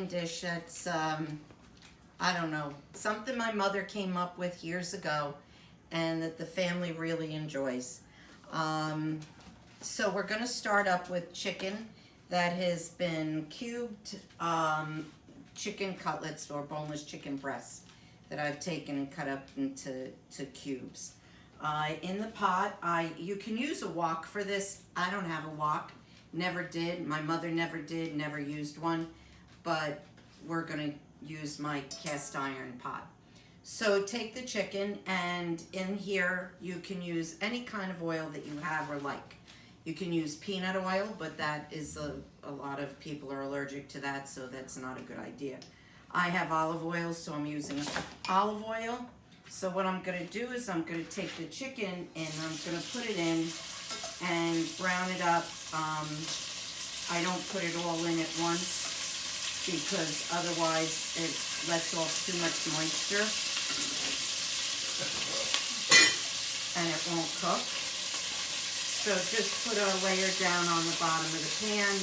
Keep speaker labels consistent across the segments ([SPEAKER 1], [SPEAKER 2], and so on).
[SPEAKER 1] Italian dish that's, I don't know, something my mother came up with years ago and that the family really enjoys. So we're going to start up with chicken that has been cubed, chicken cutlets or boneless chicken breasts that I've taken and cut up into cubes. In the pot, you can use a wok for this. I don't have a wok, never did. My mother never did, never used one, but we're going to use my cast iron pot. So take the chicken, and in here you can use any kind of oil that you have or like. You can use peanut oil, but that is a lot of people are allergic to that, so that's not a good idea. I have olive oil, so I'm using olive oil. So what I'm going to do is I'm going to take the chicken and I'm going to put it in and brown it up. I don't put it all in at once because otherwise it lets off too much moisture and it won't cook. So just put a layer down on the bottom of the pan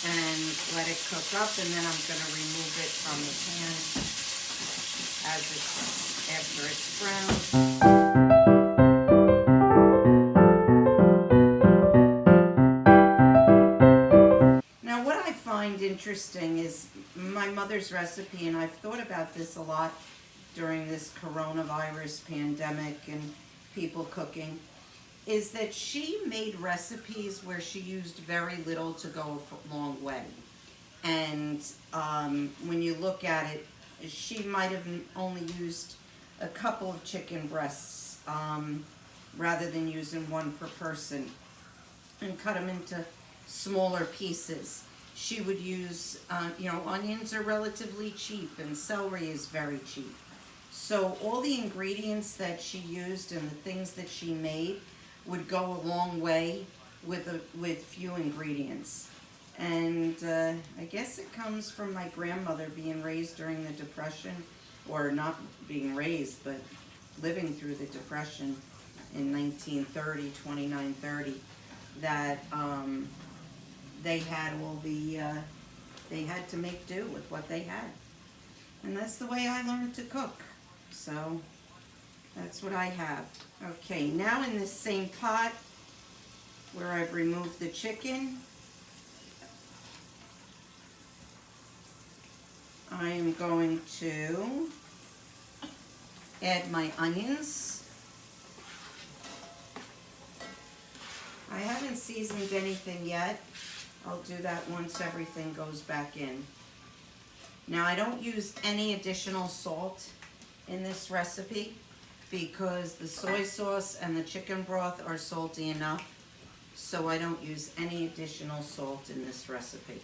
[SPEAKER 1] and let it cook up, and then I'm going to remove it from the pan after it's browned. Now what I find interesting is my mother's recipe, and I've thought about this a lot during this coronavirus pandemic and people cooking, is that she made recipes where she used very little to go a long way. And when you look at it, she might have only used a couple of chicken breasts rather than using one per person, and cut them into smaller pieces. She would use, onions are relatively cheap and celery is very cheap. So all the ingredients that she used and the things that she made would go a long way with few ingredients. And I guess it comes from my grandmother being raised during the Depression, or not being raised, but living through the Depression in 1930, 2930, that they had they had to make do with what they had. And that's the way I learned to cook. So that's what I have. Okay, now in this same pot where I've removed the chicken, I am going to add my onions. I haven't seasoned anything yet. I'll do that once everything goes back in. Now I don't use any additional salt in this recipe because the soy sauce and the chicken broth are salty enough, so I don't use any additional salt in this recipe.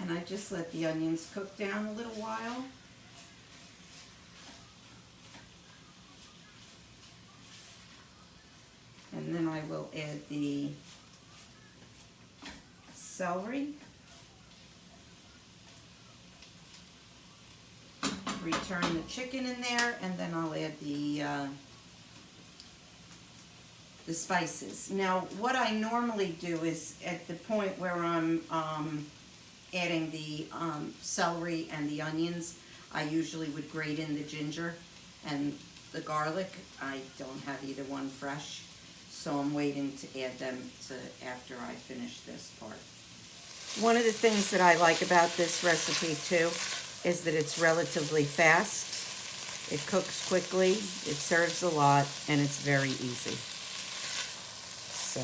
[SPEAKER 1] And I just let the onions cook down a little while. And then I will add the celery. Return the chicken in there, and then I'll add the spices. Now, what I normally do is at the point where I'm adding the celery and the onions, I usually would grate in the ginger and the garlic. I don't have either one fresh, so I'm waiting to add them after I finish this part. One of the things that I like about this recipe too is that it's relatively fast. It cooks quickly, it serves a lot, and it's very easy. So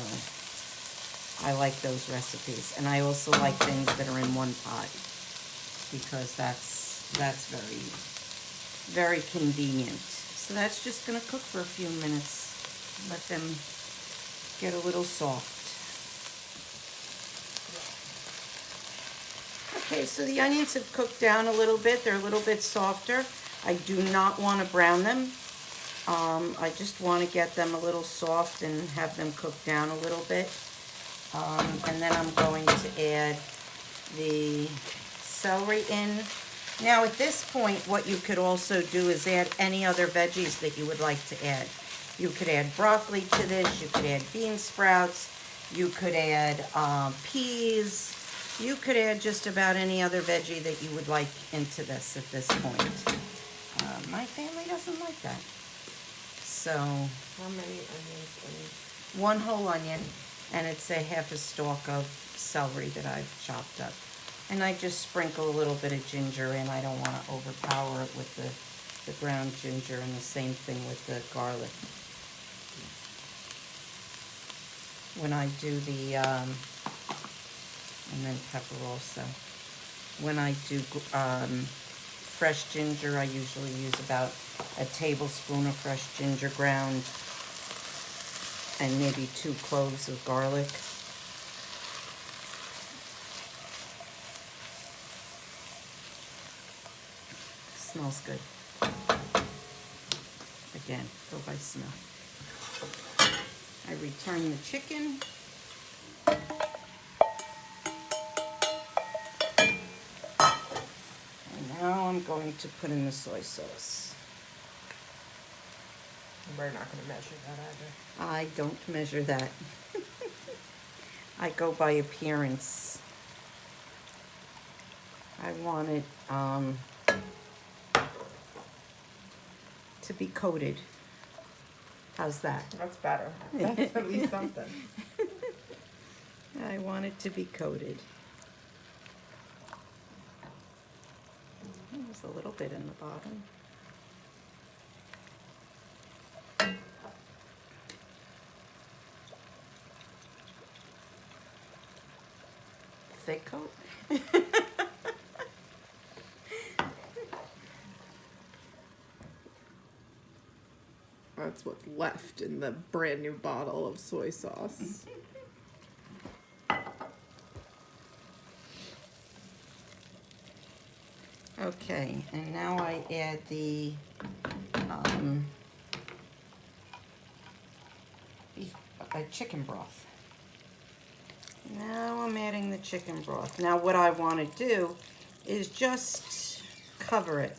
[SPEAKER 1] I like those recipes. And I also like things that are in one pot because that's very, very convenient. So that's just going to cook for a few minutes. Let them get a little soft. Okay, so the onions have cooked down a little bit. They're a little bit softer. I do not want to brown them. I just want to get them a little soft and have them cook down a little bit. And then I'm going to add the celery in. Now at this point, what you could also do is add any other veggies that you would like to add. You could add broccoli to this. You could add bean sprouts. You could add peas. You could add just about any other veggie that you would like into this at this point. My family doesn't like that. So,
[SPEAKER 2] How many onions?
[SPEAKER 1] one whole onion, and it's a half a stalk of celery that I've chopped up. And I just sprinkle a little bit of ginger in. I don't want to overpower it with the ground ginger, and the same thing with the garlic. When I do the, and then pepper also. When I do fresh ginger, I usually use about a tablespoon of fresh ginger ground and maybe 2 cloves of garlic. Smells good. Again, go by smell. I return the chicken. And now I'm going to put in the soy sauce.
[SPEAKER 2] We're not going to measure that either.
[SPEAKER 1] I don't measure that. I go by appearance. I want it to be coated. How's that?
[SPEAKER 2] That's better. That's at least something.
[SPEAKER 1] I want it to be coated. There's a little bit in the bottom. Thick coat.
[SPEAKER 2] That's what's left in the brand new bottle of soy sauce.
[SPEAKER 1] Okay, and now I add the chicken broth. Now I'm adding the chicken broth. Now what I want to do is just cover it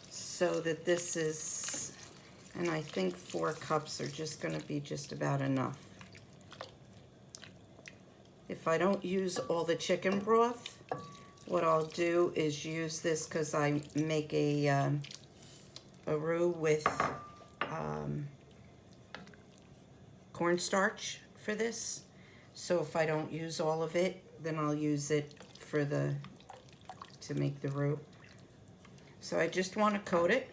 [SPEAKER 1] so that this is, and I think 4 cups are just going to be just about enough. If I don't use all the chicken broth, what I'll do is use this because I make a roux with cornstarch for this. So if I don't use all of it, then I'll use it for to make the roux. So I just want to coat it.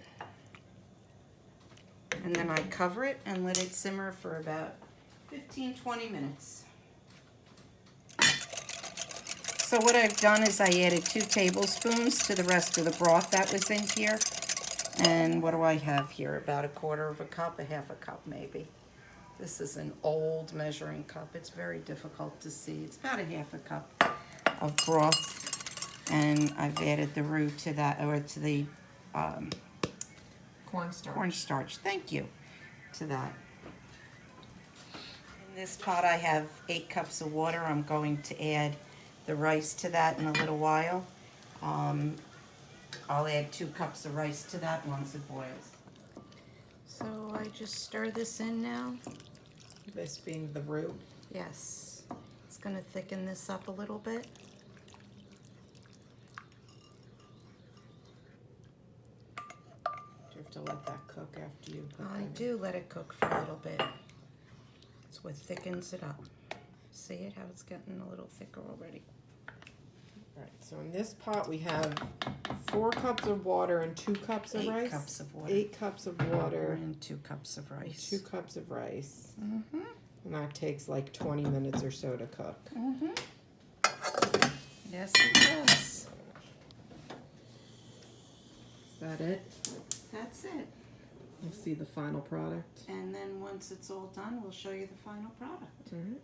[SPEAKER 1] And then I cover it and let it simmer for about 15-20 minutes. So what I've done is I added 2 tablespoons to the rest of the broth that was in here. And what do I have here? About 1/4 cup, a half a cup maybe. This is an old measuring cup. It's very difficult to see. It's about a half a cup of broth. And I've added the roux to that, or to the
[SPEAKER 2] Cornstarch.
[SPEAKER 1] cornstarch. Thank you. To that. In this pot I have 8 cups of water. I'm going to add the rice to that in a little while. I'll add 2 cups of rice to that once it boils. So I just stir this in now.
[SPEAKER 2] This being the roux.
[SPEAKER 1] Yes. It's going to thicken this up a little bit.
[SPEAKER 2] Do you have to let that cook after you put
[SPEAKER 1] I
[SPEAKER 2] that
[SPEAKER 1] do let it cook for a little bit. It's what thickens it up. See it, how it's getting a little thicker already.
[SPEAKER 2] Alright, so in this pot we have 4 cups of water and 2 cups of
[SPEAKER 1] 8
[SPEAKER 2] rice.
[SPEAKER 1] cups of water.
[SPEAKER 2] 8 cups of water.
[SPEAKER 1] And 2 cups of rice.
[SPEAKER 2] 2 cups of rice.
[SPEAKER 1] Mm-hmm.
[SPEAKER 2] And that takes like 20 minutes or so to cook.
[SPEAKER 1] Mm-hmm. Yes, it does.
[SPEAKER 2] Is that it?
[SPEAKER 1] That's it.
[SPEAKER 2] We'll see the final product.
[SPEAKER 1] And then once it's all done, we'll show you the final product.
[SPEAKER 2] Alright.